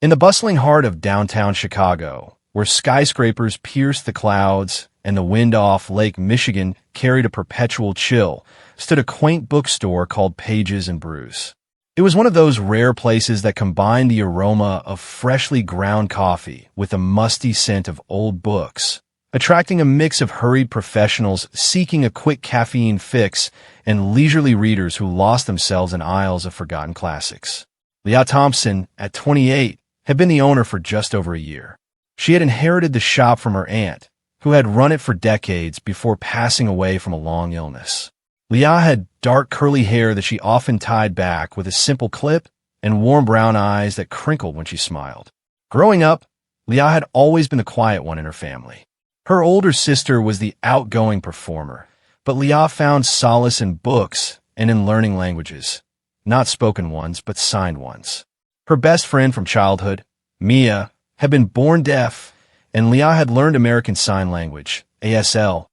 In the bustling heart of downtown Chicago, where skyscrapers pierced the clouds and the wind off Lake Michigan carried a perpetual chill, stood a quaint bookstore called Pages and Brews. It was one of those rare places that combined the aroma of freshly ground coffee with the musty scent of old books, attracting a mix of hurried professionals seeking a quick caffeine fix and leisurely readers who lost themselves in aisles of forgotten classics. Leah Thompson, at 28, had been the owner for just over a year. She had inherited the shop from her aunt, who had run it for decades before passing away from a long illness. Leah had dark curly hair that she often tied back with a simple clip and warm brown eyes that crinkled when she smiled. Growing up, Leah had always been the quiet one in her family. Her older sister was the outgoing performer, but Leah found solace in books and in learning languages, not spoken ones, but signed ones. Her best friend from childhood, Mia, had been born deaf, and Leah had learned American Sign Language, ASL,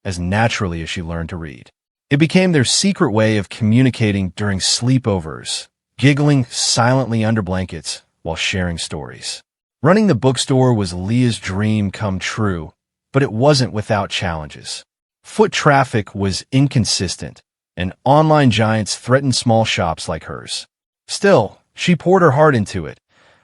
as naturally as she learned to read. It became their secret way of communicating during sleepovers, giggling silently under blankets while sharing stories. Running the bookstore was Leah's dream come true, but it wasn't without challenges. Foot traffic was inconsistent, and online giants threatened small shops like hers. Still, she poured her heart into it,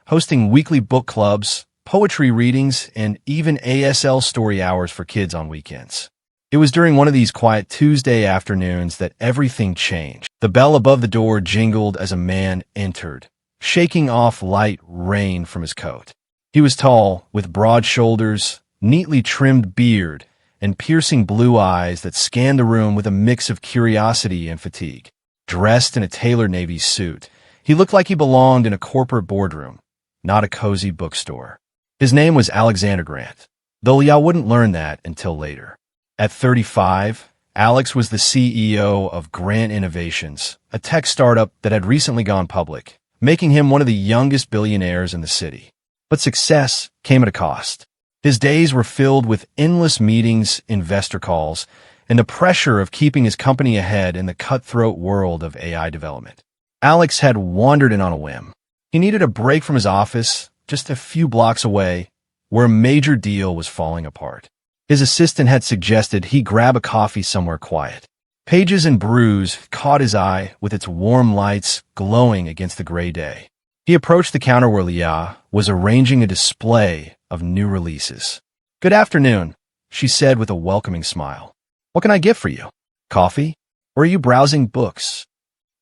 hosting weekly book clubs, poetry readings, and even ASL story hours for kids on weekends. It was during one of these quiet Tuesday afternoons that everything changed. The bell above the door jingled as a man entered, shaking off light rain from his coat. He was tall, with broad shoulders, neatly trimmed beard, and piercing blue eyes that scanned the room with a mix of curiosity and fatigue. Dressed in a tailored navy suit, he looked like he belonged in a corporate boardroom, not a cozy bookstore. His name was Alexander Grant, though Leah wouldn't learn that until later. At 35, Alex was the CEO of Grant Innovations, a tech startup that had recently gone public, making him one of the youngest billionaires in the city. But success came at a cost. His days were filled with endless meetings, investor calls, and the pressure of keeping his company ahead in the cutthroat world of AI development. Alex had wandered in on a whim. He needed a break from his office, just a few blocks away, where a major deal was falling apart. His assistant had suggested he grab a coffee somewhere quiet. Pages and Brews caught his eye with its warm lights glowing against the gray day. He approached the counter where Leah was arranging a display of new releases. "Good afternoon," she said with a welcoming smile. "What can I get for you? Coffee? Or are you browsing books?"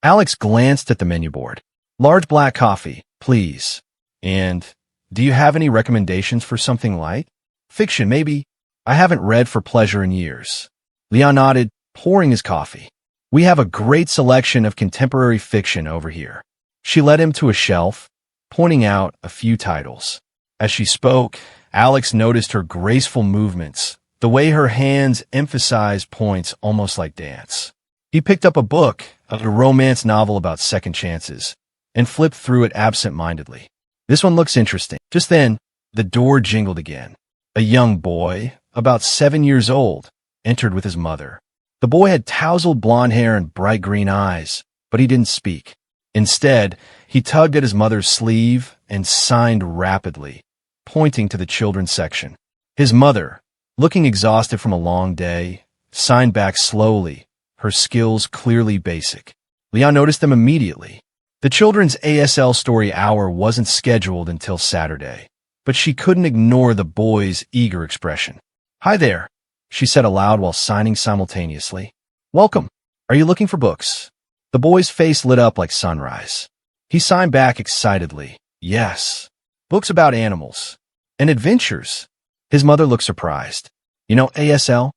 Alex glanced at the menu board. "Large black coffee, please. And do you have any recommendations for something light? Fiction, maybe. I haven't read for pleasure in years." Leah nodded, pouring his coffee. "We have a great selection of contemporary fiction over here." She led him to a shelf, pointing out a few titles. As she spoke, Alex noticed her graceful movements, the way her hands emphasized points almost like dance. He picked up a book, a romance novel about second chances, and flipped through it absent-mindedly. "This one looks interesting." Just then, the door jingled again. A young boy, about 7 years old, entered with his mother. The boy had tousled blonde hair and bright green eyes, but he didn't speak. Instead, he tugged at his mother's sleeve and signed rapidly, pointing to the children's section. His mother, looking exhausted from a long day, signed back slowly, her skills clearly basic. Leah noticed them immediately. The children's ASL story hour wasn't scheduled until Saturday, but she couldn't ignore the boy's eager expression. "Hi there," she said aloud while signing simultaneously. "Welcome. Are you looking for books?" The boy's face lit up like sunrise. He signed back excitedly. "Yes. Books about animals. And adventures." His mother looked surprised. "You know ASL?"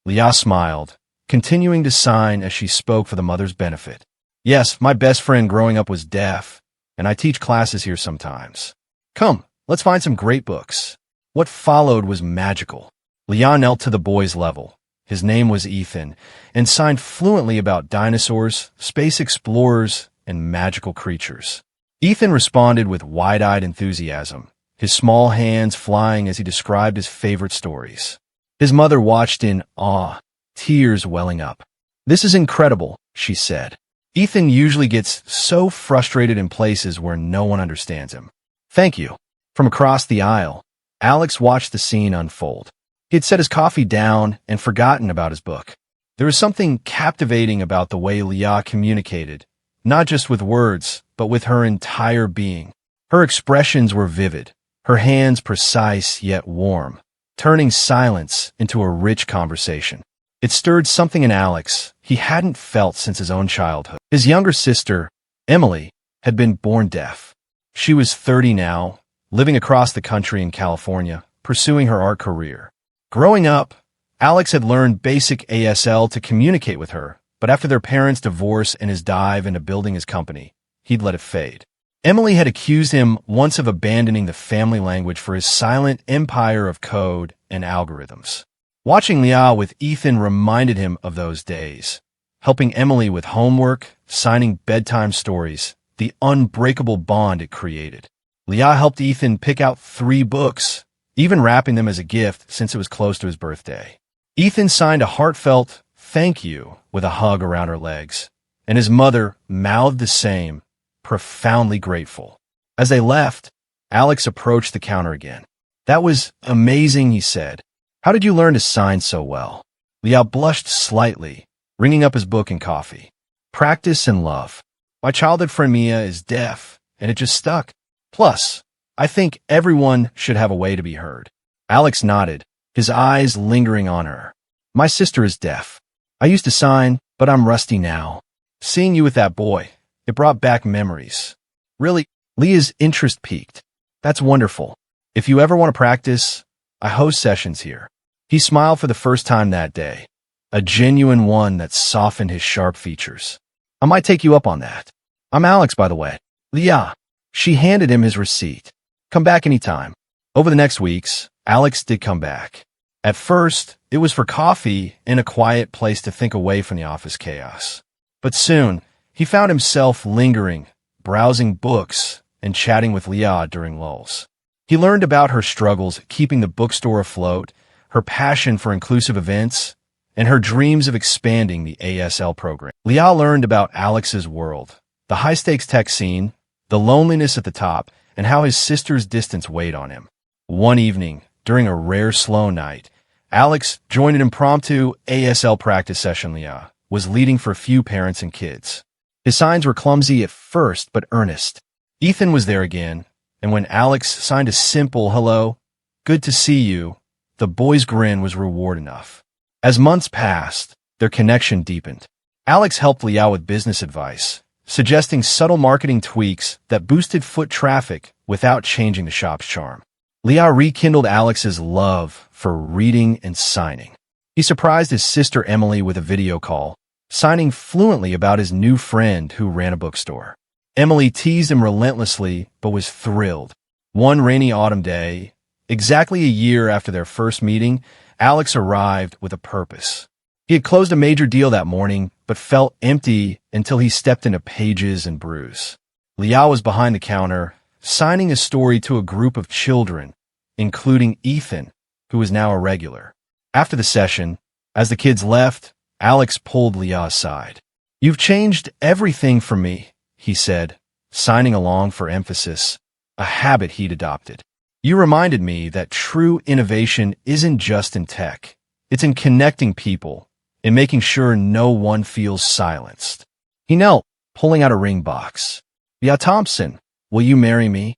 Leah smiled, continuing to sign as she spoke for the mother's benefit. "Yes, my best friend growing up was deaf, and I teach classes here sometimes. Come, let's find some great books." What followed was magical. Leah knelt to the boy's level. His name was Ethan, and signed fluently about dinosaurs, space explorers, and magical creatures. Ethan responded with wide-eyed enthusiasm, his small hands flying as he described his favorite stories. His mother watched in awe, tears welling up. "This is incredible," she said. Ethan usually gets so frustrated in places where no one understands him. Thank you. From across the aisle, Alex watched the scene unfold. He had set his coffee down and forgotten about his book. There was something captivating about the way Leah communicated, not just with words, but with her entire being. Her expressions were vivid, her hands precise yet warm, turning silence into a rich conversation. It stirred something in Alex he hadn't felt since his own childhood. His younger sister, Emily, had been born deaf. She was 30 now, living across the country in California, pursuing her art career. Growing up, Alex had learned basic ASL to communicate with her, but after their parents' divorce and his dive into building his company, he'd let it fade. Emily had accused him once of abandoning the family language for his silent empire of code and algorithms. Watching Leah with Ethan reminded him of those days, helping Emily with homework, signing bedtime stories, the unbreakable bond it created. Leah helped Ethan pick out 3 books, even wrapping them as a gift since it was close to his birthday. Ethan signed a heartfelt thank you with a hug around her legs, and his mother mouthed the same, profoundly grateful. As they left, Alex approached the counter again. That was amazing, he said. How did you learn to sign so well? Leah blushed slightly, ringing up his book and coffee. Practice and love. My childhood friend Mia is deaf, and it just stuck. Plus, I think everyone should have a way to be heard. Alex nodded, his eyes lingering on her. My sister is deaf. I used to sign, but I'm rusty now. Seeing you with that boy, it brought back memories. Really, Leah's interest peaked. That's wonderful. If you ever want to practice, I host sessions here. He smiled for the first time that day, a genuine one that softened his sharp features. I might take you up on that. I'm Alex, by the way. Leah. She handed him his receipt. Come back anytime. Over the next weeks, Alex did come back. At first, it was for coffee and a quiet place to think away from the office chaos. But soon, he found himself lingering, browsing books, and chatting with Leah during lulls. He learned about her struggles keeping the bookstore afloat, her passion for inclusive events, and her dreams of expanding the ASL program. Leah learned about Alex's world, the high-stakes tech scene, the loneliness at the top, and how his sister's distance weighed on him. One evening, during a rare slow night, Alex joined an impromptu ASL practice session Leah was leading for a few parents and kids. His signs were clumsy at first, but earnest. Ethan was there again, and when Alex signed a simple hello, good to see you, the boy's grin was reward enough. As months passed, their connection deepened. Alex helped Leah with business advice, suggesting subtle marketing tweaks that boosted foot traffic without changing the shop's charm. Leah rekindled Alex's love for reading and signing. He surprised his sister Emily with a video call, signing fluently about his new friend who ran a bookstore. Emily teased him relentlessly, but was thrilled. One rainy autumn day, exactly a year after their first meeting, Alex arrived with a purpose. He had closed a major deal that morning, but felt empty until he stepped into Pages and Brews. Leah was behind the counter, signing a story to a group of children, including Ethan, who was now a regular. After the session, as the kids left, Alex pulled Leah aside. You've changed everything for me, he said, signing along for emphasis, a habit he'd adopted. You reminded me that true innovation isn't just in tech. It's in connecting people, in making sure no one feels silenced. He knelt, pulling out a ring box. Leah Thompson, will you marry me?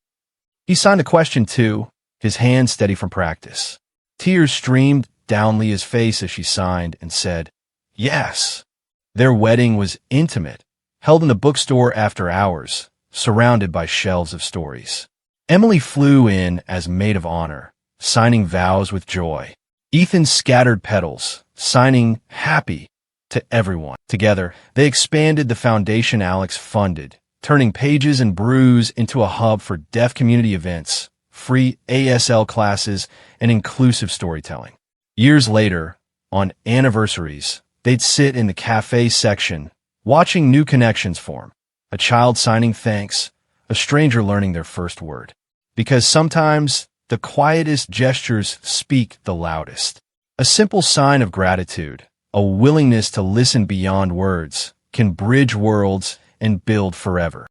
He signed the question too, his hand steady from practice. Tears streamed down Leah's face as she signed and said, yes. Their wedding was intimate, held in the bookstore after hours, surrounded by shelves of stories. Emily flew in as maid of honor, signing vows with joy. Ethan scattered petals, signing happy to everyone. Together, they expanded the foundation Alex funded, turning Pages and Brews into a hub for deaf community events, free ASL classes, and inclusive storytelling. Years later, on anniversaries, they'd sit in the cafe section, watching new connections form, a child signing thanks, a stranger learning their first word. Because sometimes the quietest gestures speak the loudest. A simple sign of gratitude, a willingness to listen beyond words, can bridge worlds and build forever.